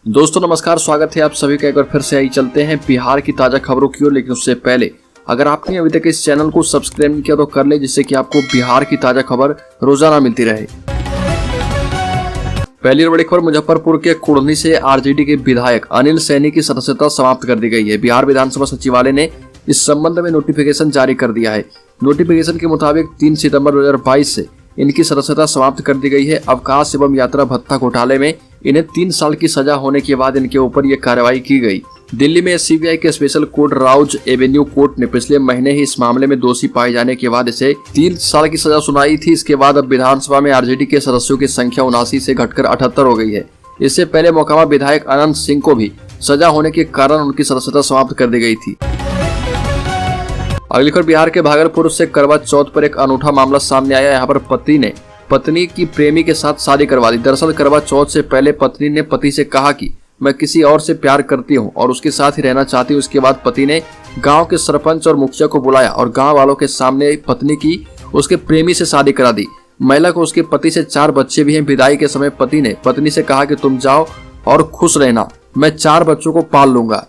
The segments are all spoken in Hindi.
दोस्तों नमस्कार, स्वागत है आप सभी का। एक बार फिर से आई चलते हैं बिहार की ताजा खबरों की ओर। लेकिन उससे पहले अगर आपने अभी तक इस चैनल को सब्सक्राइब नहीं किया तो कर ले, जिससे कि आपको बिहार की ताजा खबर रोजाना मिलती रहे। पहली और बड़ी खबर, मुजफ्फरपुर के कुढ़नी से आरजेडी के विधायक अनिल सैनी की सदस्यता समाप्त कर दी गई है। बिहार विधानसभा सचिवालय ने इस संबंध में नोटिफिकेशन जारी कर दिया है। नोटिफिकेशन के मुताबिक 3 सितंबर 2022 से इनकी सदस्यता समाप्त कर दी गई है। अवकाश एवं यात्रा भत्ता घोटाले में इन्हें 3 साल की सजा होने के बाद इनके ऊपर यह कार्रवाई की गई। दिल्ली में सीबीआई के special court Rouse Avenue court ने पिछले महीने ही इस मामले में दोषी पाए जाने के बाद इसे 3 साल की सजा सुनाई थी। इसके बाद अब विधानसभा में आरजेडी के सदस्यों की संख्या 79 से घटकर 78 हो गई है। इससे पहले मोकामा विधायक अनंत सिंह को भी सजा होने के कारण उनकी सदस्यता समाप्त कर दी गई थी। अगली खबर, बिहार के भागलपुर से करवा चौथ पर एक अनूठा मामला सामने आया। यहाँ पर पति ने पत्नी की प्रेमी के साथ शादी करवा दी। दरअसल करवा चौथ से पहले पत्नी ने पति से कहा कि मैं किसी और से प्यार करती हूँ और उसके साथ ही रहना चाहती हूँ। उसके बाद पति ने गांव के सरपंच और मुखिया को बुलाया और गांव वालों के सामने पत्नी की उसके प्रेमी से शादी करा दी। महिला को उसके पति से 4 बच्चे भी हैं। विदाई के समय पति ने पत्नी से कहा कि तुम जाओ और खुश रहना, मैं 4 बच्चों को पाल लूंगा।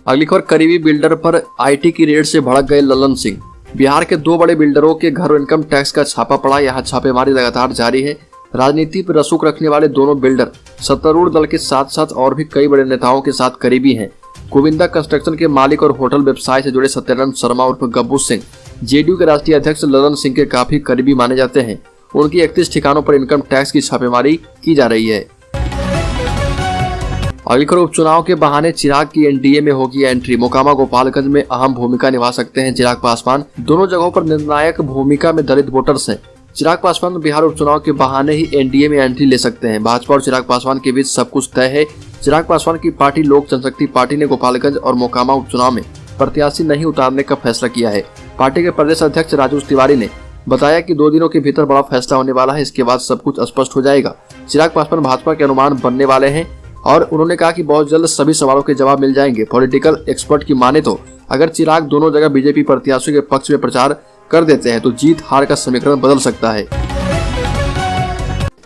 अगली खबर, करीबी बिल्डर पर आईटी की रेड से भड़क गए ललन सिंह। बिहार के 2 बड़े बिल्डरों के घर इनकम टैक्स का छापा पड़ा। यहाँ छापेमारी लगातार जारी है। राजनीति पर रसूख रखने वाले दोनों बिल्डर सत्तारूढ़ दल के साथ साथ और भी कई बड़े नेताओं के साथ करीबी हैं। गोविंदा कंस्ट्रक्शन के मालिक और होटल व्यवसाय से जुड़े सत्यानंद शर्मा उर्फ गब्बू सिंह जेडीयू के राष्ट्रीय अध्यक्ष ललन सिंह के काफी करीबी माने जाते हैं। उनकी 31 ठिकानों पर इनकम टैक्स की छापेमारी की जा रही है। अगली खबर, उपचुनाव के बहाने चिराग की एनडीए में होगी एंट्री। मोकामा गोपालगंज में अहम भूमिका निभा सकते हैं चिराग पासवान। दोनों जगहों पर निर्णायक भूमिका में दलित वोटर्स हैं। चिराग पासवान बिहार उपचुनाव के बहाने ही एनडीए में एंट्री ले सकते हैं। भाजपा और चिराग पासवान के बीच सब कुछ तय है। चिराग पासवान की पार्टी लोक जनशक्ति पार्टी ने गोपालगंज और मोकामा उपचुनाव में प्रत्याशी नहीं उतारने का फैसला किया है। पार्टी के प्रदेश अध्यक्ष राजू तिवारी ने बताया कि 2 दिनों के भीतर बड़ा फैसला होने वाला है। इसके बाद सब कुछ स्पष्ट हो जाएगा। चिराग पासवान भाजपा के अनुमान बनने वाले हैं और उन्होंने कहा कि बहुत जल्द सभी सवालों के जवाब मिल जाएंगे। पॉलिटिकल एक्सपर्ट की माने तो अगर चिराग दोनों जगह बीजेपी प्रत्याशियों के पक्ष में प्रचार कर देते हैं तो जीत हार का समीकरण बदल सकता है।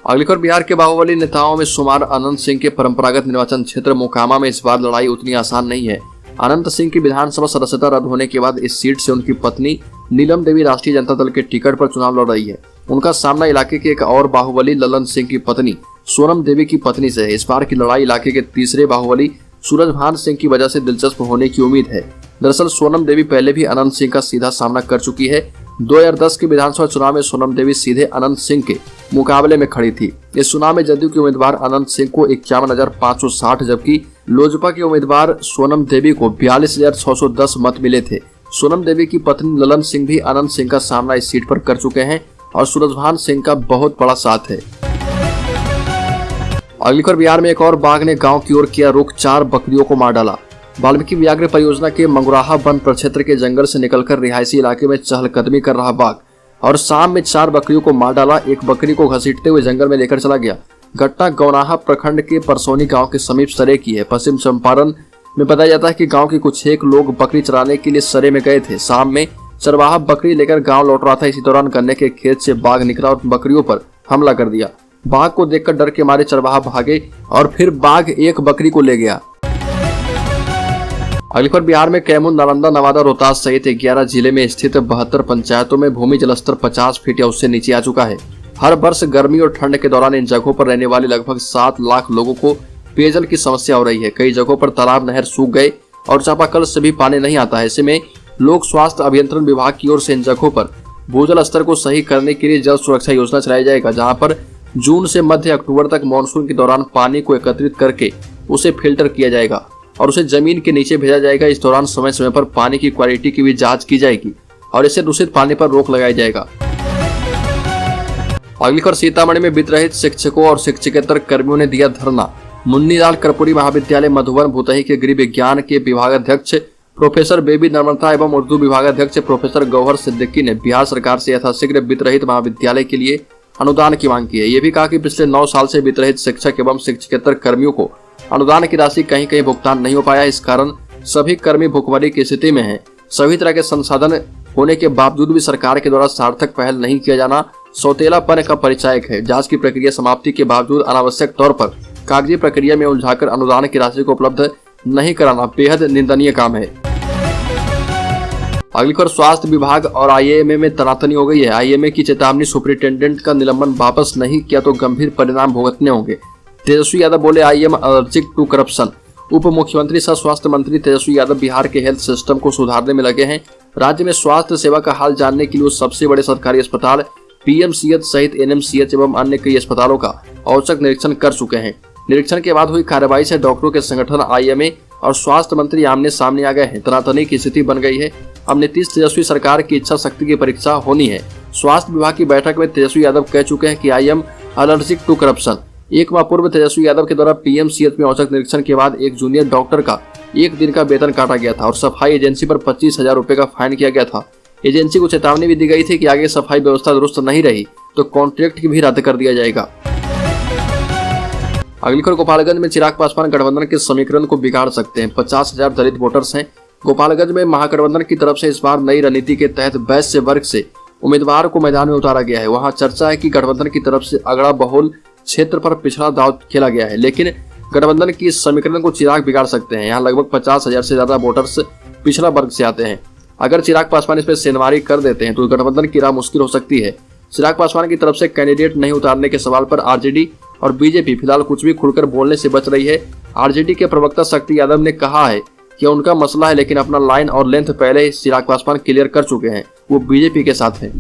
अगली खबर, बिहार के बाहुबली नेताओं में शुमार अनंत सिंह के परंपरागत निर्वाचन क्षेत्र मोकामा में इस बार लड़ाई उतनी आसान नहीं है। अनंत सिंह की विधानसभा सदस्यता रद्द होने के बाद इस सीट से उनकी पत्नी नीलम देवी राष्ट्रीय जनता दल के टिकट पर चुनाव लड़ रही है। उनका सामना इलाके के एक और बाहुबली ललन सिंह की पत्नी सोनम देवी की पत्नी से है। इस बार की लड़ाई इलाके के तीसरे बाहुबली सूरजभान सिंह की वजह से दिलचस्प होने की उम्मीद है। दरअसल सोनम देवी पहले भी अनंत सिंह का सीधा सामना कर चुकी है। 2010 के विधानसभा चुनाव में सोनम देवी सीधे अनंत सिंह के मुकाबले में खड़ी थी। इस चुनाव में जदयू के उम्मीदवार अनंत सिंह को 51,560 जबकि लोजपा के उम्मीदवार सोनम देवी को 42,610 मत मिले थे। सोनम देवी की पत्नी ललन सिंह भी अनंत सिंह का सामना इस सीट पर कर चुके हैं और सूरजभान सिंह का बहुत बड़ा साथ है। अगली खबर, बिहार में एक और बाघ ने गांव की ओर किया रुख, 4 बकरियों को मार डाला। वाल्मीकि व्याघ्र परियोजना के मंगुराहा वन प्रक्षेत्र के जंगल से निकलकर रिहायशी इलाके में चहलकदमी कर रहा बाघ और शाम में 4 बकरियों को मार डाला। एक बकरी को घसीटते हुए जंगल में लेकर चला गया। घटना गौनाहा प्रखंड के परसौनी गांव के समीप सरे की है। पश्चिम चंपारण में बताया जाता है कि गांव के कुछ एक लोग बकरी चराने के लिए सरे में गए थे। शाम में चरवाहा बकरी लेकर गांव लौट रहा था। इसी दौरान गन्ने के खेत से बाघ निकला और बकरियों पर हमला कर दिया। बाघ को देखकर डर के मारे चरवाहा भागे और फिर बाघ एक बकरी को ले गया। अगली खबर, बिहार में कैमूर, नालंदा, नवादा, रोहतास सहित 11 जिले में स्थित 72 पंचायतों में भूमि जलस्तर 50 फीट या उससे नीचे आ चुका है। हर वर्ष गर्मी और ठंड के दौरान इन जगहों पर रहने वाले लगभग 7 लाख लोगों को पेयजल की समस्या हो रही है। कई जगहों पर तालाब, नहर सूख गए और चापाकल से भी पानी नहीं आता है। ऐसे में लोक स्वास्थ्य अभियंत्रण विभाग की ओर से इन जगहों पर भूजल स्तर को सही करने के लिए जल सुरक्षा योजना चलाई जाएगा, जहां पर जून से मध्य अक्टूबर तक मानसून के दौरान पानी को एकत्रित करके उसे फिल्टर किया जाएगा और उसे जमीन के नीचे भेजा जाएगा। इस दौरान समय समय पर पानी की क्वालिटी की भी जांच की जाएगी और इससे दूषित पानी पर रोक लगाया जाएगा। अगली खबर, सीतामढ़ी में वित्त शिक्षकों और शिक्षकेतर कर्मियों ने दिया धरना। मुन्नीलाल कर्पूरी महाविद्यालय मधुबन भूतही के गृह विज्ञान के विभागाध्यक्ष प्रोफेसर बेबी नर्मदा एवं उर्दू विभागाध्यक्ष प्रोफेसर गौहर सिद्दीकी ने बिहार सरकार से यथाशीघ्र वित्त रहित महाविद्यालय के लिए अनुदान की मांग की है। ये भी कहा कि पिछले 9 साल से वित्त रहित शिक्षक एवं शिक्षकेतर कर्मियों को अनुदान की राशि कहीं कहीं भुगतान नहीं हो पाया। इस कारण सभी कर्मी भुखमरी की स्थिति में हैं। सभी तरह के संसाधन होने के बावजूद भी सरकार के द्वारा सार्थक पहल नहीं किया जाना सौतेलापन का परिचायक है। जांच की प्रक्रिया समाप्ति के बावजूद अनावश्यक तौर पर कागजी प्रक्रिया में उलझाकर अनुदान की राशि को उपलब्ध नहीं कराना बेहद निंदनीय काम है। अगली खबर, स्वास्थ्य विभाग और आईएमए में तनातनी हो गई है। आईएमए की चेतावनी, सुपरिटेंडेंट का निलंबन वापस नहीं किया तो गंभीर परिणाम भुगतने होंगे। तेजस्वी यादव बोले आईएम एलर्जिक टू करप्शन। उप मुख्यमंत्री सह स्वास्थ्य मंत्री तेजस्वी यादव बिहार के हेल्थ सिस्टम को सुधारने में लगे हैं। राज्य में स्वास्थ्य सेवा का हाल जानने के लिए वो सबसे बड़े सरकारी अस्पताल पीएमसीएच सहित एनएमसीएच एवं अन्य कई अस्पतालों का औचक निरीक्षण कर चुके हैं। निरीक्षण के बाद हुई कार्रवाई से डॉक्टरों के संगठन आईएमए और स्वास्थ्य मंत्री आमने सामने आ गए हैं। तनातनी की स्थिति बन गई है। अब नीतीश तेजस्वी सरकार की इच्छा शक्ति की परीक्षा होनी है। स्वास्थ्य विभाग की बैठक में तेजस्वी यादव कह चुके हैं कि आईएम एलर्जिक टू करप्शन। एक माह पूर्व तेजस्वी यादव के द्वारा पीएमसीएच में औचक निरीक्षण के बाद एक जूनियर डॉक्टर का 1 दिन का वेतन काटा गया था और सफाई एजेंसी पर 25,000 रुपए का फाइन किया गया था। एजेंसी को चेतावनी भी दी गई थी कि आगे सफाई व्यवस्था दुरुस्त नहीं रही तो कॉन्ट्रैक्ट भी रद्द कर दिया जाएगा। अगली खबर, गोपालगंज में चिराग पासवान गठबंधन के समीकरण को बिगाड़ सकते हैं। 50,000 दलित वोटर्स हैं। गोपालगंज में महागठबंधन की तरफ से इस बार नई रणनीति के तहत वैश्य वर्ग से उम्मीदवार को मैदान में उतारा गया है। वहां चर्चा है कि गठबंधन की तरफ से अगड़ा बहुल क्षेत्र पर पिछड़ा दांव खेला गया है, लेकिन गठबंधन की इस समीकरण को चिराग बिगाड़ सकते हैं। यहाँ लगभग 50,000 से ज्यादा वोटर्स पिछड़ा वर्ग से आते हैं। अगर चिराग पासवान इस पर सेंधमारी कर देते हैं तो गठबंधन की राह मुश्किल हो सकती है। चिराग पासवान की तरफ से कैंडिडेट नहीं उतारने के सवाल पर आरजेडी और बीजेपी फिलहाल कुछ भी खुलकर बोलने से बच रही है। आरजेडी के प्रवक्ता शक्ति यादव ने कहा है कि उनका मसला है, लेकिन अपना लाइन और लेंथ पहले ही चिराग पासवान क्लियर कर चुके हैं। वो बीजेपी के साथ हैं।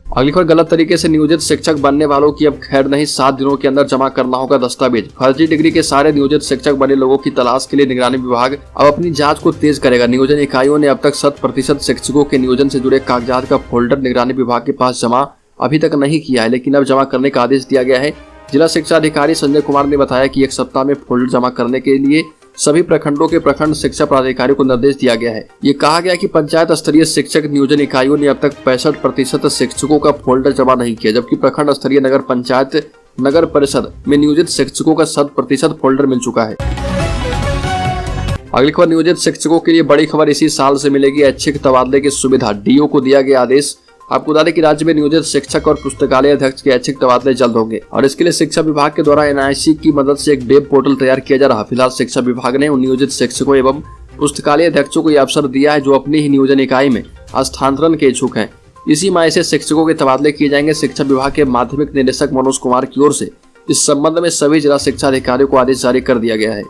अगली खबर, गलत तरीके से नियोजित शिक्षक बनने वालों की अब खैर नहीं, 7 दिनों के अंदर जमा करना होगा दस्तावेज। फर्जी डिग्री के सारे नियोजित शिक्षक बने लोगों की तलाश के लिए निगरानी विभाग अब अपनी जांच को तेज करेगा। नियोजन इकाइयों ने अब तक 100% शिक्षकों के नियोजन से जुड़े कागजात का फोल्डर निगरानी विभाग के पास जमा अभी तक नहीं किया है, लेकिन अब जमा करने का आदेश दिया गया है। जिला शिक्षा अधिकारी संजय कुमार ने बताया कि 1 सप्ताह में फोल्डर जमा करने के लिए सभी प्रखंडों के प्रखंड शिक्षा पदाधिकारियों को निर्देश दिया गया है। ये कहा गया कि पंचायत स्तरीय शिक्षक नियोजन इकाइयों ने अब तक 65% शिक्षकों का फोल्डर जमा नहीं किया, जबकि प्रखंड स्तरीय नगर पंचायत नगर परिषद में नियोजित शिक्षकों का 100% फोल्डर मिल चुका है। अगली खबर, नियोजित शिक्षकों के लिए बड़ी खबर, इसी साल से मिलेगी ऐच्छिक तबादले की सुविधा। डीओ को दिया गया आदेश। आपको बता दें कि राज्य में नियोजित शिक्षक और पुस्तकालय अध्यक्ष के ऐच्छिक तबादले जल्द होंगे और इसके लिए शिक्षा विभाग के द्वारा एनआईसी की मदद से एक वेब पोर्टल तैयार किया जा रहा है। फिलहाल शिक्षा विभाग ने उन नियोजित शिक्षकों एवं पुस्तकालय अध्यक्षों को यह अवसर दिया है जो अपनी ही नियोजन इकाई में स्थानांतरण के इच्छुक हैं। इसी माह से शिक्षकों के तबादले किए जाएंगे। शिक्षा विभाग के माध्यमिक निदेशक मनोज कुमार की ओर से इस संबंध में सभी जिला शिक्षा अधिकारियों को आदेश जारी कर दिया गया है।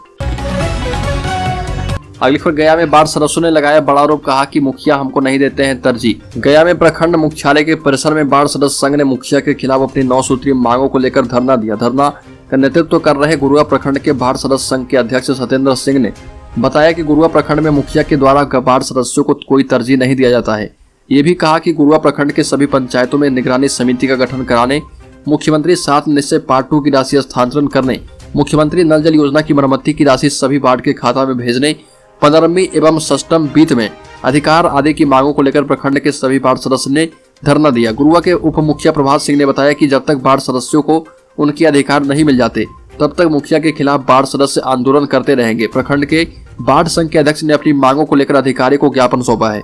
अगली खबर, गया में बाढ़ सदस्यों ने लगाया बड़ा आरोप, कहा कि मुखिया हमको नहीं देते हैं तरजीह। गया में प्रखंड मुख्यालय के परिसर में बाढ़ सदस्य संघ ने मुखिया के खिलाफ अपनी 9 सूत्रीय मांगों को लेकर धरना दिया। धरना का नेतृत्व कर रहे गुरुआ प्रखंड के बाढ़ सदस्य संघ के अध्यक्ष सत्येंद्र सिंह ने बताया कि गुरुआ प्रखंड में मुखिया के द्वारा बाढ़ सदस्यों को कोई तरजीह नहीं दिया जाता है। ये भी कहा कि गुरुआ प्रखंड के सभी पंचायतों में निगरानी समिति का गठन कराने, मुख्यमंत्री 7 निश्चय पार्ट 2 की राशि स्थानांतरण करने, मुख्यमंत्री नल जल योजना की मरम्मति की राशि सभी वार्ड के खाता में भेजने, 15वीं एवं 6वीं बीत में अधिकार आदि की मांगों को लेकर प्रखंड के सभी वार्ड सदस्य ने धरना दिया। गुरुआ के उप मुखिया प्रभात सिंह ने बताया कि जब तक वार्ड सदस्यों को उनके अधिकार नहीं मिल जाते तब तक मुखिया के खिलाफ वार्ड सदस्य आंदोलन करते रहेंगे। प्रखंड के वार्ड संघ के अध्यक्ष ने अपनी मांगों को लेकर अधिकारी को ज्ञापन सौंपा है।